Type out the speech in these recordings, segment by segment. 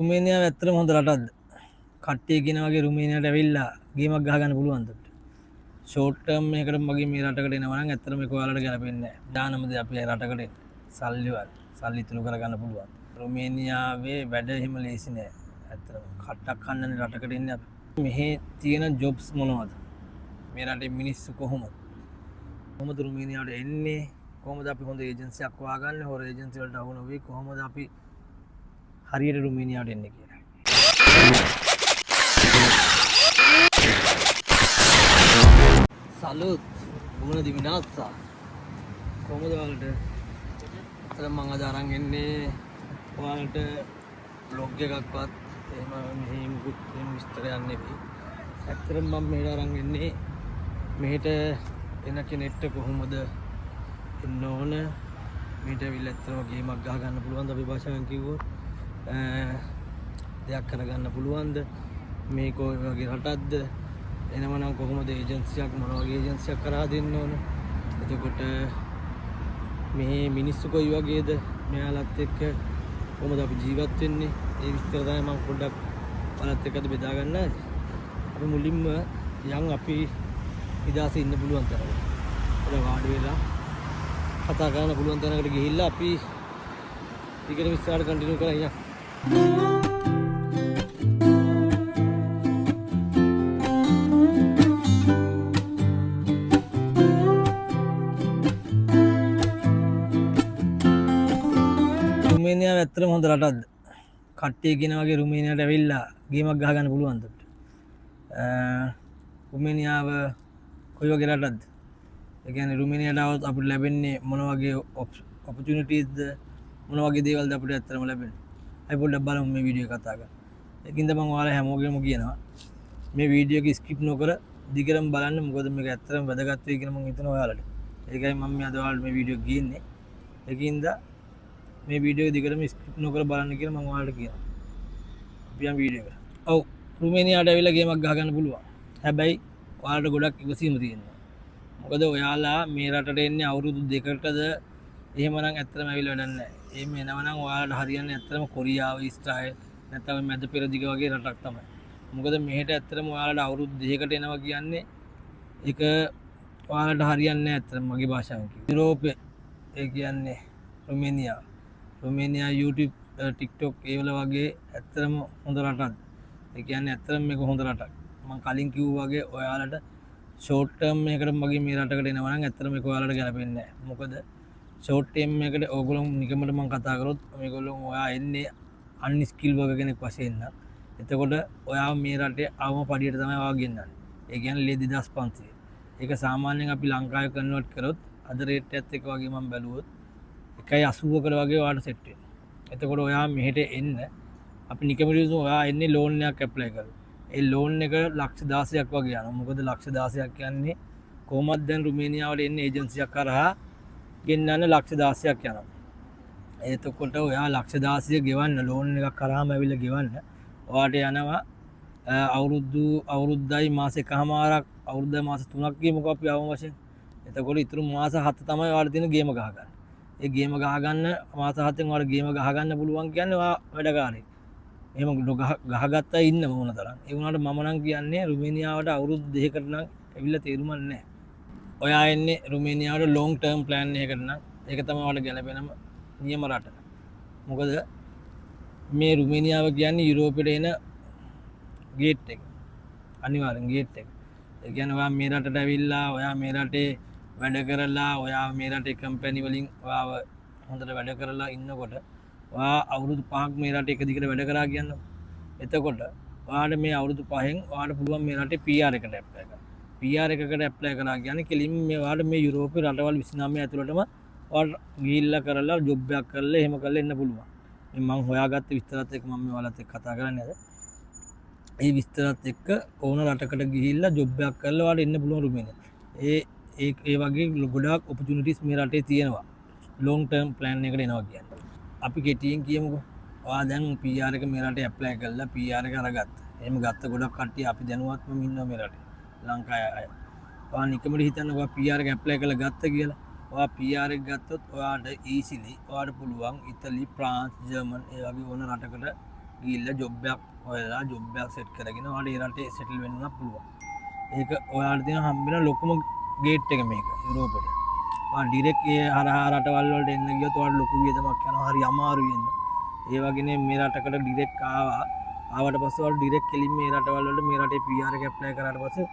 රුමේනියාව ඇත්තටම හොඳ රටක්ද? කට්ටිය කියන වගේ රුමේනියාවට ඇවිල්ලා ගේමක් ගහගන්න පුළුවන්ද? ෂෝට් ටර්ම් එකකට මගේ මේ රටකට එනවා නම් ඇත්තටම මේක ඔයාලට ගැලපෙන්නේ නැහැ. දානමද අපි රටකට එන්නේ. සල්ලි ඉතුරු කරගන්න පුළුවන්. රුමේනියාවේ වැඩ එහෙම ලේසි නෑ. ඇත්තටම කට්ටක් කන්නනේ රටකට එන්නේ අපි. මෙහි තියෙන ජොබ්ස් මොනවද? මේ රටේ මිනිස්සු කොහොමද රුමේනියාවට එන්නේ? කොහොමද අපි හොඳ ඒජන්සියක් හොයාගන්නේ? හොර ඒජන්සි වලට අහු නොවි කොහොමද අපි හරියට රුමේනියාවට එන්නේ කියලා. සලුත් ගුණ දිවිනාත්සා කොහොමද ඔයාලට? අතන මම අද අරන් එන්නේ ඔයාලට බ්ලොග් එකක්වත් එහෙම මෙහෙ මුකුත් එහෙම විස්තරයක් නෙවෙයි. ඇත්තටම මම මෙහෙට අරන් එන්නේ මෙහෙට එන කෙනෙක්ට කොහොමද එන්න ඕන මෙහෙට ඇවිල්ලා ඇත්තටම ගේමක් ගහ ගන්න පුළුවන්ද අපි භාෂාවෙන් කිව්වොත් දෙයක් කරගන්න පුළුවන්ද මේක ඔය වගේ රටක්ද එනමනම් කොහොමද ඒජන්සියක් මොන වගේ ඒජන්සියක් කරා දෙන්න ඕන එතකොට මේ මිනිස්සු කොයි වගේද මෙයාලත් එක්ක කොහොමද අපි ජීවත් වෙන්නේ ඒ විස්තර තමයි මම පොඩ්ඩක් ඔයාලත් එක්ක බෙදා ගන්න අපි මුලින්ම යන් අපි ඉදාසේ ඉන්න පුළුවන් තරම ඔය වාඩි වෙලා කතා කරන්න පුළුවන් තැනකට ගිහිල්ලා අපි ටිකට විස්තරට කන්ටිනියු කරා යන්න රුමේනියාව ඇත්තටම හොඳ රටක්ද? කට්ටිය කියන වගේ රුමේනියාවට ඇවිල්ලා ගේමක් ගහගන්න පුළුවන්ද? රුමේනියාව කොයි වගේ රටක්ද? ඒ කියන්නේ රුමේනියාවට આવොත් අපිට ලැබෙන්නේ මොන වගේ ඔපචුනිටිස්ද? මොන වගේ දේවල්ද අපිට ඇත්තටම ලැබෙන්නේ? අපි පොඩ්ඩක් බලමු මේ වීඩියෝ එක කතා කරලා. ඒකින්ද මම ඔයාලා හැමෝගෙම කියනවා මේ වීඩියෝ එක ස්කිප් නොකර දිගටම බලන්න මොකද මේක ඇත්තටම වැදගත් වෙයි කියලා මම හිතනවා ඔයාලට. ඒකයි මම මේ අද ඔයාලට මේ වීඩියෝ ගේන්නේ. ඒකින්ද මේ වීඩියෝ දිගටම ස්කිප් නොකර බලන්න කියලා මම ඔයාලට කියනවා. අපි යම් වීඩියෝ එකට. ඔව් රුමේනියාවට ඇවිල්ලා ගේමක් ගහගන්න පුළුවන්. හැබැයි ඔයාලට ගොඩක් ඉවසීම තියෙනවා. මොකද ඔයාලා මේ රටට එන්නේ අවුරුදු 2කටද එහෙමනම් ඇත්තටම ඇවිල්ලා වැඩක් නැහැ. එහෙම එනවනම් ඔයාලට හරියන්නේ ඇත්තටම කොරියාව, ඊශ්‍රායල් නැත්නම් මැද පෙරදිග වගේ රටක් තමයි. මොකද මෙහෙට ඇත්තටම ඔයාලට අවුරුදු 2කට එනවා කියන්නේ ඒක ඔයාලට හරියන්නේ නැහැ ඇත්තටම මගේ භාෂාවෙන් කිව්වොත්. යුරෝපේ ඒ කියන්නේ රුමේනියා YouTube TikTok ඒ වල වගේ ඇත්තටම හොඳ රටක්. ඒ කියන්නේ ඇත්තටම මේක හොඳ රටක්. මම කලින් කිව්වා වගේ ඔයාලට ෂෝට් ටර්ම් එකකට මගේ මේ රටකට එනවා නම් ඇත්තටම මේක ඔයාලට ගැලපෙන්නේ නැහැ. මොකද ෂෝට් ටර්ම් එකට ඕගොල්ලෝ නිකමට මම කතා කරොත් මේගොල්ලෝ ඔයා එන්නේ අන්ස්කිල් වගේ කෙනෙක් වශයෙන් නම් එතකොට ඔයා මේ රටේ අවම පඩියට තමයි ඔයා ගෙන්නන්නේ. ඒ කියන්නේ ලේ 2500. ඒක සාමාන්‍යයෙන් අපි ලංකාවේ කන්වර්ට් කරොත් අද රේට් එකත් එක්ක වගේ මම බැලුවොත් 1.80කට වගේ ඔයාලට සෙට් වෙනවා. එතකොට ඔයා මෙහෙට එන්න අපි නිකමට ඔයා එන්නේ ලෝන් එකක් ඇප්ලයි කරලා. ඒ ලෝන් එක ලක්ෂ 16ක් වගේ යනවා. මොකද ලක්ෂ 16ක් කියන්නේ කොහොමද දැන් රුමේනියාවට එන්නේ ඒජන්සියක් කරා ගෙන්නන්න ලක්ෂ 16ක් යනවා. එතකොට ඔයා ලක්ෂ 16 ගෙවන්න ලෝන් එකක් කරාම ඇවිල්ලා ගෙවන්න ඔයාට යනවා අවුරුද්දයි මාස එකමාරක් අවුරුද්දයි මාස 3ක් ගියමුකෝ අපි අවම වශයෙන්. එතකොට ඊතුරු මාස 7 තමයි ඔයාලා තියෙන ගේම ගහගන්න. ඒ ගේම ගහගන්න මාස 7න් ඔයාලා ගේම ගහගන්න පුළුවන් කියන්නේ ඔයා වැඩකාරයෙක්. එහෙම ගහගත්තා ඉන්න මොන තරම්. ඒ වුණාට මම නම් කියන්නේ රුමේනියාවට අවුරුදු 2කට නම් ඇවිල්ලා තේරුමක් නැහැ. ඔයා එන්නේ රුමේනියාවට ලොන්ග් ටර්ම් ප්ලෑන් එකකට නම් ඒක තමයි ඔයාලට ගැලපෙනම නියම රට. මොකද මේ රුමේනියාව කියන්නේ යුරෝපෙට එන ගේට් එක. අනිවාර්යෙන් ගේට් එක. ඒ කියන්නේ ඔයා මේ රටට ඇවිල්ලා ඔයා මේ රටේ වැඩ කරලා ඔයා මේ රටේ කම්පැනි වලින් ඔයාව හොඳට වැඩ කරලා ඉන්නකොට ඔයා අවුරුදු 5ක් මේ රටේ එක දිගට වැඩ කරා කියන්න. එතකොට ඔයාට මේ අවුරුදු 5න් ඔයාට පුළුවන් මේ රටේ PR එකට ඇප්ලයි කරන්න. PR එකකට ඇප්ලයි කරා කියන්නේ කෙලින්ම මේ ඔයාට මේ යුරෝපේ රටවල් 29 ඇතුළතම ඔයාට ගිහිල්ලා කරලා ජොබ් එකක් කරලා එහෙම කරලා එන්න පුළුවන්. මේ මම හොයාගත්ත විස්තරات එක්ක මම මේ ඔයාලත් එක්ක කතා කරන්නේ අද. ඒ විස්තරات එක්ක ඕන රටකට ගිහිල්ලා ජොබ් එකක් කරලා ඔයාලට එන්න පුළුවන් රුමේනියාවට. ඒ වගේ ගොඩාක් ඔපචුනිටිස් මේ රටේ තියෙනවා. ලොන්ග් ටර්ම් ප්ලෑන් එකකට එනවා කියන්නේ. අපි කෙටියෙන් කියමුකෝ. ඔයා දැන් PR එක මේ රටේ ඇප්ලයි කරලා PR එක අරගත්තා. එහෙම ගත්ත ගොඩක් කට්ටිය අපි දැනුවත්වම ඉන්නවා මේ රටේ. ලංකාවේ අය. ඔයා නිකමට හිතන්න ඔයා PR එක ඇප්ලයි කරලා ගත්ත කියලා. ඔයා PR එක ගත්තොත් ඔයාට ඊසිලි ඔයාට පුළුවන් ඉතාලි, ප්‍රාන්ස්, ජර්මන් ඒ වගේ ඕන රටකට ගිහිල්ලා ජොබ් එකක් හොයලා ජොබ් එකක් සෙට් කරගෙන ඔයාලට ඒ රටේ සෙටල් වෙන්න පුළුවන්. ඒක ඔයාලට තියෙන හම්බෙන ලොකුම ගේට් එක මේක යුරෝපෙට. ඔයා ඩිරෙක්ට් ඒ හරහා රටවල් වලට එන්න ගියොත් ඔයාලට ලොකු වියදමක් යනවා. හරි අමාරුයි එන්න. ඒ වගේනේ මේ රටකට ඩිරෙක්ට් ආවට පස්සේ ඔයාලට ඩිරෙක්ට් කෙලින් මේ රටවල් වලට මේ රටේ PR එක ඇප්ලයි කරාට පස්සේ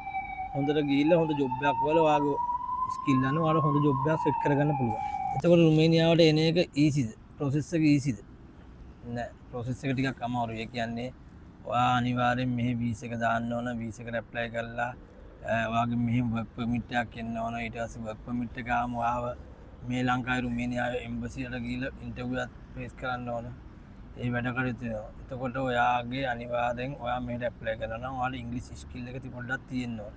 හොඳට ගිහිල්ලා හොඳ ජොබ් එකක් වල ඔයාගේ ස්කිල් අනුව ඔයාලා හොඳ ජොබ් එකක් සෙට් කරගන්න පුළුවන්. එතකොට රුමේනියාවට එන එක ඊසිද? ප්‍රොසෙස් එක ඊසිද? නෑ, ප්‍රොසෙස් එක ටිකක් අමාරුයි. ඒ කියන්නේ ඔයා අනිවාර්යෙන් මෙහි වීසා එක දාන්න ඕන. වීසා එකට ඇප්ලයි කරලා ඔයාගේ මෙහි වර්ක් පර්මිට් එකක් එන්න ඕන. ඊට පස්සේ වර්ක් පර්මිට් එක ආවම ඔයාව මේ ලංකාවේ රුමේනියාවේ එම්බසි එකට ගිහිල්ලා ඉන්ටර්විව් එකක් ෆේස් කරන්න ඕන. ඒ වැඩ කටයුතු වෙනවා. එතකොට ඔයාගේ අනිවාර්යෙන් ඔයා මෙහෙට ඇප්ලයි කරනවා නම් ඔයාලා ඉංග්‍රීසි ස්කිල් එක පොඩ්ඩක් තියෙන්න ඕන.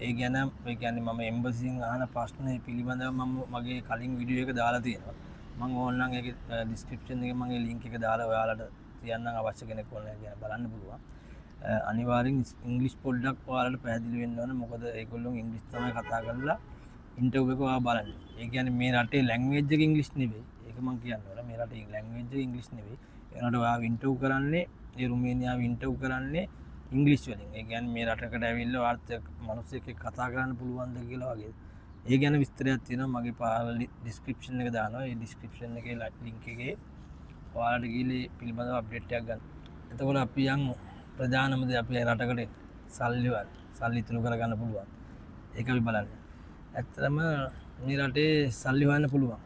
ඒ ගැන ඒ කියන්නේ මම එම්බසියෙන් අහන ප්‍රශ්න පිළිබඳව මම මගේ කලින් වීඩියෝ එක දාලා තියෙනවා. මම ඕනනම් ඒකේ ඩිස්ක්‍රිප්ෂන් එකේ මගේ ලින්ක් එක දාලා ඔයාලට තියන්නම් අවශ්‍ය කෙනෙක් ඕන කියන බලන්න පුළුවන්. අනිවාර්යෙන් ඉංග්‍රීසි පොඩ්ඩක් ඔයාලට පැහැදිලි වෙන්න ඕන. මොකද ඒගොල්ලෝ ඉංග්‍රීසි තමයි කතා කරලා ඉන්ටර්විව් එක ඔයා බලන්නේ. ඒ කියන්නේ මේ රටේ ලැන්ග්වේජ් එක ඉංග්‍රීසි නෙවෙයි. ඒක මම කියන්න ඕන. මේ රටේ ලැන්ග්වේජ් එක ඉංග්‍රීසි නෙවෙයි. ඒනට ඔයා ඉන්ටර්විව් කරන්නේ ඒ රුමේනියාවේ ඉන්ටර්විව් කරන්නේ ඉංග්‍රීසි වලින්. ඒ කියන්නේ මේ රටකට ඇවිල්ලා ඔයාලට මිනිස්සෙක් එක්ක කතා කරන්න පුළුවන්ද කියලා වගේ. ඒ ගැන විස්තරයක් තියෙනවා මගේ පාර ඩිස්ක්‍රිප්ෂන් එක දානවා. ඒ ඩිස්ක්‍රිප්ෂන් එකේ ලින්ක් එකේ ඔයාලට ගිහලා පිළිබඳව අප්ඩේට් එකක් ගන්න. එතකොට අපි යන් ප්‍රධානම දේ අපේ රටකට සල්ලි ඉතුරු කරගන්න පුළුවන්. ඒක අපි බලන්න. ඇත්තටම මේ රටේ සල්ලි හොයන්න පුළුවන්.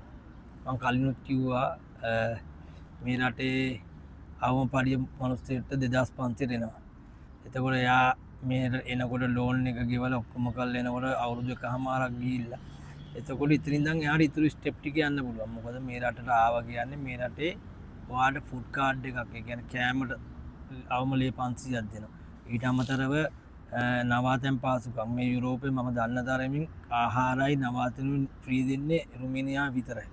මම කලිනුත් කිව්වා මේ රටේ අවම පඩිය මිනිස්සුන්ට 2500 එනවා. එතකොට එයා මේ එනකොට ලෝන් එක ගෙවලා ඔක්කොම කරලා එනකොට අවුරුදු එකමාරක් ගිහිල්ලා එතකොට ඉතින් ඉඳන් එයාට ඉතුරු ස්ටෙප් ටික යන්න පුළුවන්. මොකද මේ රටට ආවා කියන්නේ මේ රටේ ඔයාට ෆුඩ් කාඩ් එකක්, ඒ කියන්නේ කෑමට අවම ලේ 500ක් දෙනවා. ඊට අමතරව නවාතැන් පාසුකම් මේ යුරෝපේ මම දන්න තරමින් ආහාරයි නවාතැනුයි ෆ්‍රී දෙන්නේ රුමේනියාව විතරයි.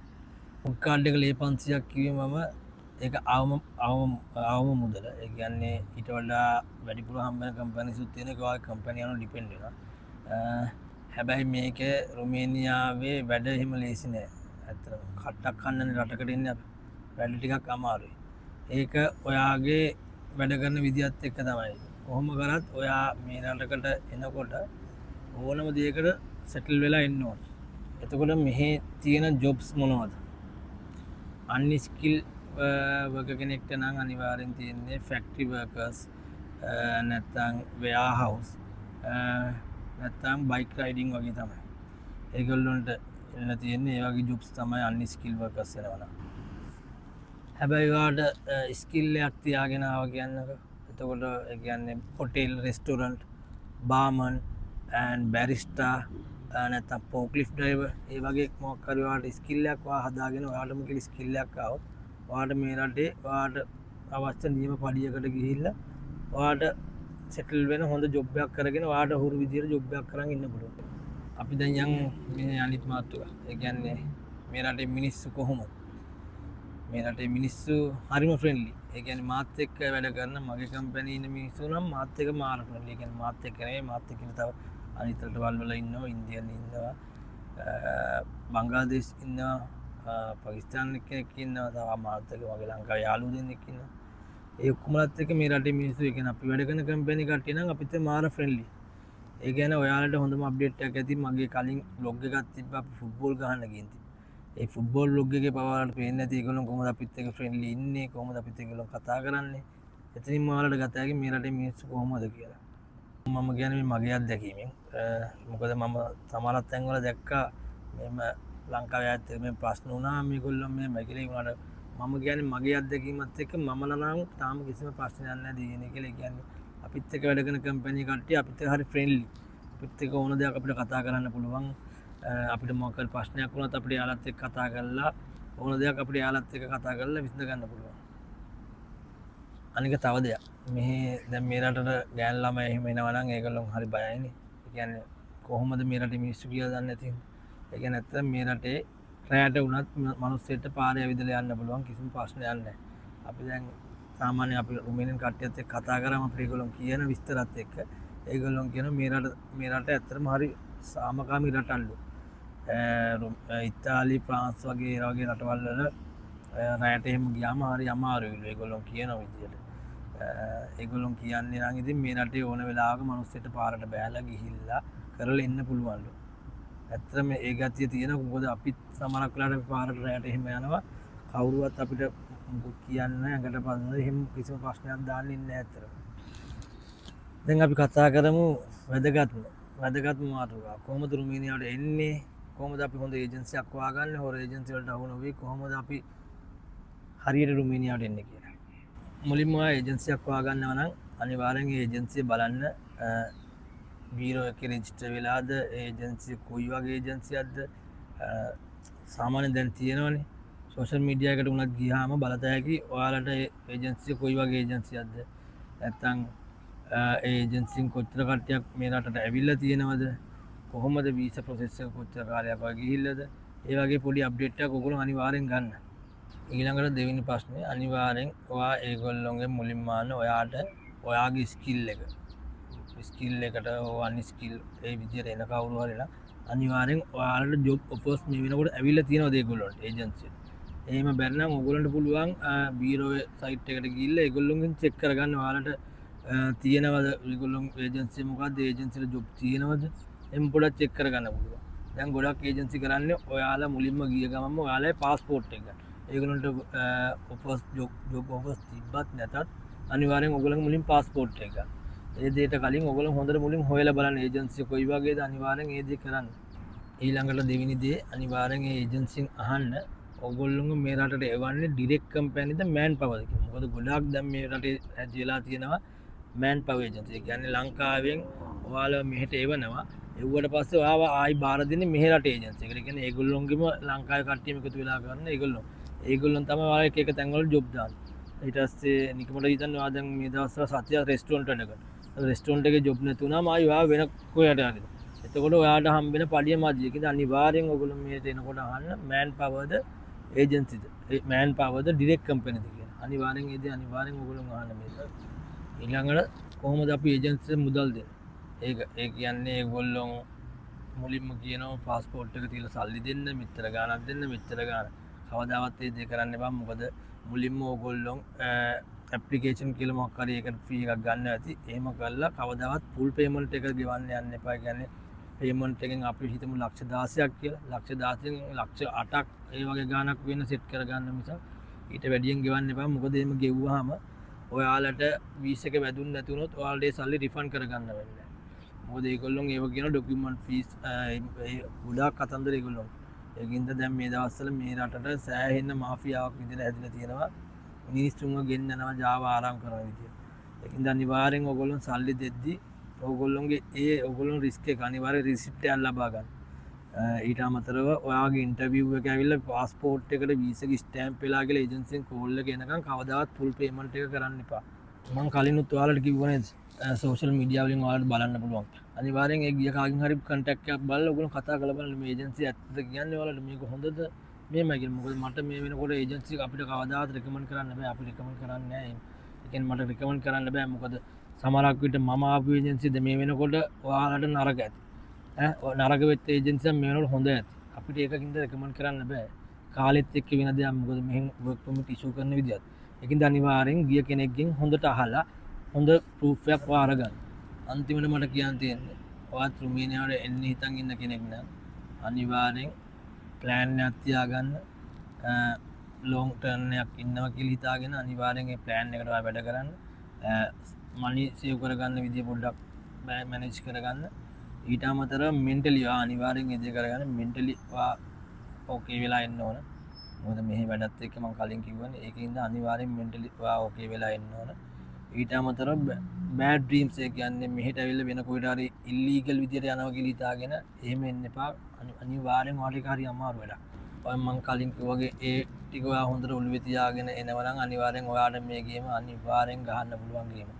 ෆුඩ් කාඩ් එක ලේ 500ක් කිව්වේ මම ඒක අවම මුදල. ඒ කියන්නේ ඊට වඩා වැඩිපුර හම්බෙන කම්පැනිසුත් තියෙන එක ඔය කම්පැනි යන ඩිපෙන්ඩ් වෙනවා. හැබැයි මේක රුමේනියාවේ වැඩ එහෙම ලේසි නෑ. ඇත්තටම කට්ටක් කන්නනේ රටකට එන්නේ අපි. වැඩ ටිකක් අමාරුයි. ඒක ඔයාගේ වැඩ කරන විදිහත් එක්ක තමයි. කොහොම කරත් ඔයා මේ රටකට එනකොට ඕනම දෙයකට සෙටල් වෙලා එන්න ඕන. එතකොට මෙහි තියෙන ජොබ්ස් මොනවද? අන්ස්කිල් වර්ක කෙනෙක්ට නම් අනිවාර්යෙන් තියෙන්නේ ෆැක්ටරි වර්කර්ස්, නැත්නම් වෙයාර්හවුස්, නැත්නම් බයික් රයිඩින් වගේ තමයි. ඒගොල්ලොන්ට එන්න තියෙන්නේ ඒ වගේ ජොබ්ස් තමයි අන්ස්කිල් වර්කර්ස් වෙනවා. හැබැයි ඔයාට ස්කිල් එකක් තියාගෙන ආවා කියන්නකෝ. එතකොට ඒ කියන්නේ හොටෙල්, රෙස්ටොරන්ට්, බාර්මන් and බැරිස්ටා, නැත්නම් ෆෝක්ලිෆ්ට් ඩ්‍රයිවර්, ඒ වගේ මොකක් හරි ඔයාට ස්කිල් එකක් ඔයා හදාගෙන ඔයාලම කියලා ස්කිල් එකක් ආවොත් ඔයාට මේ රටේ ඔයාට අවශ්‍ය නියම පඩියකට ගිහිල්ලා ඔයාට සෙටල් වෙන හොඳ ජොබ් එකක් කරගෙන ඔයාට හුරු විදියට ජොබ් එකක් කරන් ඉන්න පුළුවන්. අපි දැන් යන් මේ අනිත් මාතෘකාව. ඒ කියන්නේ මේ රටේ මිනිස්සු කොහොමද? මේ රටේ මිනිස්සු හරිම ෆ්‍රෙන්ඩ්ලි. ඒ කියන්නේ මාත් එක්ක වැඩ කරන මගේ කම්පැනි ඉන්න මිනිස්සු නම් මාත් එක්ක මාර ෆ්‍රෙන්ඩ්ලි. ඒ කියන්නේ මාත් එක්ක නෙවෙයි, මාත් එක්ක තව අනිත් රටවල් වල ඉන්නවා, ඉන්දියන් ඉන්නවා, බංග්ලාදේශ් ඉන්නවා, පාකිස්තාන් කෙනෙක් ඉන්නවා, තව මාත් එක්ක මගේ ලංකාවේ යාළුවෝ දෙන්නෙක් ඉන්නවා. ඒ ඔක්කොමලත් එක්ක මේ රටේ මිනිස්සු, ඒ කියන්නේ අපි වැඩ කරන කම්පැනි කට්ටිය නම් අපිත් මාර ෆ්‍රෙන්ඩ්ලි. ඒ කියන්නේ ඔයාලට හොඳම අප්ඩේට් එකක් ඇති මගේ කලින් බ්ලොග් එකක් තිබ්බා අපි ෆුට්බෝල් ගහන්න ගිහින් තිබ්බා. ඒ ෆුට්බෝල් බ්ලොග් එකේ පවාලට පේන්නේ නැති ඒගොල්ලෝ කොහොමද අපිත් එක්ක ෆ්‍රෙන්ඩ්ලි ඉන්නේ, කොහොමද අපිත් එක්ක කතා කරන්නේ. එතනින්ම ඔයාලට ගත හැකි මේ රටේ මිනිස්සු කොහොමද කියලා. මම කියන්නේ මේ මගේ අත්දැකීමෙන්. මොකද මම සමහරක් තැන්වල දැක්කා මෙම ලංකාවේ ඇත්ත මේ ප්‍රශ්න වුණා මේගොල්ලෝ මේ මැකිලේ වුණාට මම කියන්නේ මගේ අත්දැකීමත් එක්ක මම නම් තාම කිසිම ප්‍රශ්නයක් නැහැ දෙන්නේ කියලා. ඒ කියන්නේ අපිත් එක්ක වැඩ කරන කම්පැනි කට්ටිය අපිත් එක්ක හරි ෆ්‍රෙන්ඩ්ලි. අපිත් එක්ක ඕන දෙයක් අපිට කතා කරන්න පුළුවන්. අපිට මොකක් හරි ප්‍රශ්නයක් වුණත් අපිට යාළුවත් එක්ක කතා කරලා ඕන දෙයක් අපිට යාළුවත් එක්ක කතා කරලා විසඳ ගන්න පුළුවන්. අනික තව දෙයක් මේ දැන් මේ රටට ගෑන් ළමයි එහෙම එනවා නම් ඒගොල්ලෝ හරි බයයිනේ. ඒ කියන්නේ කොහොමද මේ රටේ මිනිස්සු කියලා දන්නේ නැති. ඒ කියන්නේ ඇත්තට මේ රටේ රැයට වුණත් මිනිස්සුන්ට පාරේ ඇවිදලා යන්න පුළුවන්, කිසිම ප්‍රශ්නයක් නැහැ. අපි දැන් සාමාන්‍යයෙන් අපි රුමේනියන් කට්ටියත් එක්ක කතා කරාම අපිට ඒගොල්ලෝ කියන විස්තරات එක්ක ඒගොල්ලෝ කියන මේ රට ඇත්තටම හරි සාමකාමී රටල්ලු. ඉතාලි, ප්‍රාන්ස් වගේ රටවල් වල රෑට එහෙම ගියාම හරි අමාරුයි ඒගොල්ලෝ කියන විදියට. ඒගොල්ලොන් කියන්නේ නම් ඉතින් මේ රටේ ඕන වෙලාවක මිනිස්සුන්ට පාරට බෑලා ගිහිල්ලා කරලා එන්න පුළුවන්ලු. ඇත්තටම ඒ ගතිය තියෙනවා. මොකද අපිත් සමහරක් වෙලාවට පාරට රෑට එහෙම යනවා. කවුරුවත් අපිට මොකුත් කියන්නේ නැහැ. අඟට පන්නන එහෙම කිසිම ප්‍රශ්නයක් දාන්නේ නැහැ ඇත්තටම. දැන් අපි කතා කරමු වැදගත්ම මාතෘකාව. කොහොමද රුමේනියාවට එන්නේ? කොහොමද අපි හොඳ ඒජන්සියක් හොයාගන්නේ? හොර ඒජන්සි වලට අහු නොවි කොහොමද අපි හරියට රුමේනියාවට එන්නේ කියලා. මුලින්ම ඒජන්සියක් හොයාගන්නවා නම් අනිවාර්යෙන් ඒ ඒජන්සිය බලන්න බීරෝ එකේ රෙජිස්ටර් වෙලාද, ඒජන්සිය කොයි වගේ ඒජන්සියක්ද. සාමාන්‍යයෙන් දැන් තියෙනවනේ සෝෂල් මීඩියා එකට උනත් ගියාම බලත හැකි ඔයාලට ඒජන්සිය කොයි වගේ ඒජන්සියක්ද. නැත්තම් ඒජන්සින් කොච්චර කට්ටියක් මේ රටට ඇවිල්ලා තියෙනවද, කොහොමද වීසා ප්‍රොසෙස් එක කොච්චර කාලයක් වගේ ගිහිල්ලාද, ඒ වගේ පොඩි අප්ඩේට් එකක් ඔයගොල්ලෝ අනිවාර්යෙන් ගන්න. ඊළඟට දෙවෙනි ප්‍රශ්නේ අනිවාර්යෙන් ඔයා ඒගොල්ලොන්ගේ මුලින්ම ඔයාට ඔයාගේ ස්කිල් එකට අන් ස්කිල් ඒ විදිහට එන කවුරු හරි නම් අනිවාර්යෙන් ඔයාලට ජොබ් ඔෆර්ස් මේ වෙනකොට ඇවිල්ලා තියෙනවද ඒගොල්ලන්ට ඒජන්සියට. එහෙම බැරි නම් ඔයගොල්ලන්ට පුළුවන් බීරෝ සයිට් එකට ගිහිල්ලා ඒගොල්ලොන්ගෙන් චෙක් කරගන්න ඔයාලට තියෙනවද ඒගොල්ලොන් ඒජන්සිය මොකක්ද, ඒජන්සියට ජොබ් තියෙනවද එහෙම පොඩ්ඩක් චෙක් කරගන්න පුළුවන්. දැන් ගොඩක් ඒජන්සි කරන්නේ ඔයාලා මුලින්ම ගිය ගමන්ම ඔයාලගේ පාස්පෝර්ට් එක ගන්න. ඒගොල්ලන්ට ඔෆර්ස් ජොබ් ඔෆර්ස් තිබ්බත් නැතත් අනිවාර්යෙන් ඔයගොල්ලන්ගේ මුලින් පාස්පෝර්ට් එක ගන්න. ඒ දෙයට කලින් ඔයගොල්ලෝ හොඳට මුලින් හොයලා බලන්න ඒජන්සිය කොයි වගේද, අනිවාර්යෙන් ඒ දේ කරන්න. ඊළඟට දෙවෙනි දේ අනිවාර්යෙන් ඒ ඒජන්සියෙන් අහන්න ඔයගොල්ලෝ මේ රටට එවන්නේ ඩිරෙක්ට් කම්පැනිද මෑන් පවර්ද කියලා. මොකද ගොඩක් දැන් මේ රටේ ඇදලා තියෙනවා මෑන් පවර් ඒජන්සි. ඒ කියන්නේ ලංකාවෙන් ඔයාලා මෙහෙට එවනවා. එව්වට පස්සේ ඔයාව ආයි බාර දෙන්නේ මෙහෙ රටේ ඒජන්සි එකට. ඒ කියන්නේ ඒගොල්ලොන්ගෙම ලංකාවේ කට්ටියම එකතු වෙලා කරන ඒගොල්ලොන් තමයි ඔයාලා එක එක තැන්වල ජොබ් දාන්නේ. ඊට පස්සේ නිකමට හිතන්න ඔයා දැන් මේ දවස්වල සත්‍ය රෙස්ටුරන්ට් එකක රෙස්ටුරන්ට් එකේ ජොබ් නැතුණාම ආයි ඔයා වෙන කොහෙට යන්නද? එතකොට ඔයාට හම්බෙන පඩිය මදි. ඒකද අනිවාර්යෙන් ඔයගොල්ලෝ මෙහෙට එනකොට අහන්න මෑන් පවර්ද ඒජන්සිද, මෑන් පවර්ද ඩිරෙක්ට් කම්පැනිද කියලා. අනිවාර්යෙන් ඒ දේ අනිවාර්යෙන් ඔයගොල්ලෝ අහන්න මේක. ඊළඟට කොහොමද අපි ඒජන්සියට මුදල් දෙන්නේ? ඒ කියන්නේ ඒගොල්ලෝ මුලින්ම කියනවා පාස්පෝර්ට් එක තියලා සල්ලි දෙන්න, මෙච්චර ගාණක් දෙන්න, මෙච්චර ගාණ. කවදාවත් ඒ දේ කරන්න එපා. මොකද මුලින්ම ඕගොල්ලෝ ඇප්ලිකේෂන් කියලා මොකක් හරි ඒකට ෆී එකක් ගන්න ඇති. එහෙම කරලා කවදාවත් ෆුල් පේමන්ට් එක ගෙවන්න යන්න එපා. කියන්නේ පේමන්ට් එකෙන් අපි හිතමු ලක්ෂ 16ක් කියලා. ලක්ෂ 16න් ලක්ෂ 8ක් ඒ වගේ ගාණක් වෙන සෙට් කරගන්න මිසක් ඊට වැඩියෙන් ගෙවන්න එපා. මොකද එහෙම ගෙවුවාම ඔයාලට වීසා එක වැදුන්නේ නැති වුණොත් ඔයාලට ඒ සල්ලි රිෆන්ඩ් කරගන්න වෙන්නේ. මොකද ඒගොල්ලෝ ඒව කියන ඩොකියුමන්ට් ෆීස් ගොඩාක් කතන්දර ඒගොල්ලෝ. ඒකින්ද දැන් මේ දවස්වල මේ රටට සෑහෙන මාෆියාවක් විදිහට හැදිලා තියෙනවා. මිනිස්සුන්ව ගෙන්නනවා ජාව ආරම් කරන විදියට. ඒකින්ද අනිවාර්යෙන් ඔයගොල්ලෝ සල්ලි දෙද්දි ඔයගොල්ලෝ රිස්ක් එක අනිවාර්යෙන් රිසිප්ට් එකක් ලබා ගන්න. ඊට අමතරව ඔයාගේ ඉන්ටර්විව් එක ඇවිල්ලා පාස්පෝර්ට් එකට වීසා එක ස්ටෑම්ප් වෙලා කියලා ඒජන්සියෙන් කෝල් එක එනකන් කවදාවත් ෆුල් පේමන්ට් එක කරන්න එපා. මම කලිනුත් ඔයාලට කිව්වා නේද සෝෂල් මීඩියා වලින් ඔයාලට බලන්න පුළුවන්. අනිවාර්යෙන් ඒ ගිය කාගෙන් හරි කන්ටැක්ට් එකක් බලලා ඔයගොල්ලෝ කතා කරලා බලන්න මේ ඒජන්සිය ඇත්තද කියන්නේ ඔයාලට මේක හොඳද මේමයි කියලා. මොකද මට මේ වෙනකොට ඒජන්සි එක අපිට කවදාවත් රෙකමන්ඩ් කරන්න බෑ. අපි රෙකමන්ඩ් කරන්නේ නැහැ. ඒ කියන්නේ මට රෙකමන්ඩ් කරන්න බෑ. මොකද සමහරක් විට මම ආපු ඒජන්සියද මේ වෙනකොට ඔයාලට නරක ඇති. නරක වෙච්ච ඒජන්සියක් මේ වෙනකොට හොඳ ඇති. අපිට ඒකකින්ද රෙකමන්ඩ් කරන්න බෑ. කාලෙත් එක්ක වෙන දෙයක්. මොකද මෙහෙන් වර්ක් පර්මිට් ඉෂුව කරන විදිහත්. ඒකින්ද අනිවාර්යෙන් ගිය කෙනෙක්ගෙන් හොඳට අහලා හොඳ ප්‍රූෆ් එකක් අරගන්න. අන්තිමට මට කියන්න තියෙන්නේ ඔයාත් රුමේනියාවට එන්න හිතන් ඉන්න කෙනෙක් නම් අනිවාර්යෙන් ප්ලෑන් එකක් තියාගන්න. ලොන්ග් ටර්ම් එකක් ඉන්නවා කියලා හිතාගෙන අනිවාර්යෙන් ඒ ප්ලෑන් එකට වැඩ කරන්න. මනි සේව් කරගන්න විදිය පොඩ්ඩක් මැනේජ් කරගන්න. ඊට අමතරව මෙන්ටලි අනිවාර්යෙන් ඒ දේ කරගන්න. මෙන්ටලි ඕකේ වෙලා එන්න ඕන. මොකද මෙහි වැඩත් එක්ක මම කලින් කිව්වනේ ඒකින්ද අනිවාර්යෙන් මෙන්ටලි ඕකේ වෙලා එන්න ඕන. ඊට අමතරව බෑඩ් ඩ්‍රීම්ස් ඒ කියන්නේ මෙහෙට ඇවිල්ලා වෙන කොහෙට හරි ඉල්ලීගල් විදියට යනවා කියලා හිතාගෙන එහෙම එන්න එපා. අනිවාර්යෙන් ඔයාලට හරි අමාරු වැඩක්. ඔය මම කලින් කිව්වාගේ ඒ ටික ඔයා හොඳට ඔළුවේ තියාගෙන එනවා නම් අනිවාර්යෙන් ඔයාලට මේ ගේම අනිවාර්යෙන් ගහන්න පුළුවන් ගේම.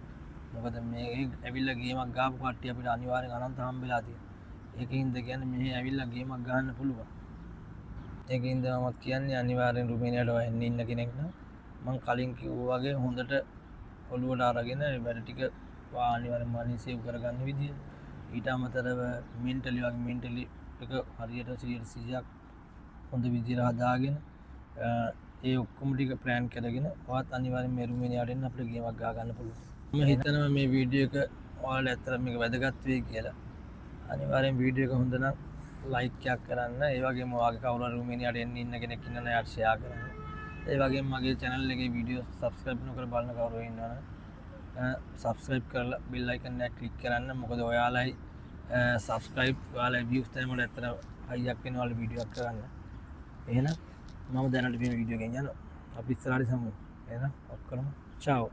මොකද මේ ඇවිල්ලා ගේමක් ගාපු කට්ටිය අපිට අනිවාර්යෙන් අනන්ත හම්බෙලා තියෙනවා. ඒකින්ද කියන්නේ මෙහි ඇවිල්ලා ගේමක් ගහන්න පුළුවන්. ඒකින්ද මම කියන්නේ අනිවාර්යෙන් රුමේනියාවට එන්න ඉන්න කෙනෙක් නම් මම කලින් කිව්වා වගේ හොඳට ඔළුවට අරගෙන වැඩ ටික අනිවාර්යෙන් මනි සේව් කරගන්න විදිය. ඊට අමතරව මෙන්ටලි එක හරියට 100%ක් හොඳ විදියට හදාගෙන ඒ ඔක්කොම ටික ප්ලෑන් කරගෙන ඔයාත් අනිවාර්යෙන් මේ රුමේනියාවට එන්න අපිට ගේමක් ගහ ගන්න පුළුවන්. මම හිතනවා මේ වීඩියෝ එක ඔයාලට ඇත්තට මේක වැදගත් වෙයි කියලා. අනිවාර්යෙන් වීඩියෝ එක හොඳ නම් ලයික් එකක් කරන්න. ඒ වගේම ඔයාගේ කවුරු හරි රුමේනියාවට එන්න ඉන්න කෙනෙක් ඉන්නනම් එයාට ෂෙයා කරන්න. ඒ වගේම මගේ channel එකේ වීඩියෝ subscribe නොකර බලන කවුරු ඉන්නවනම් subscribe කරලා bell icon එක click කරන්න. මොකද ඔයාලයි subscribe ඔයාලයි views තමයි මට ඇත්තට හයියක් වෙන ඔයාලා වීඩියෝ එකක් කරන්න. එහෙනම් මම දැනට මේ වීඩියෝ එකෙන් යනවා. අපි ඉස්සරහට සමු. එහෙනම් ඔක්කොම ciao.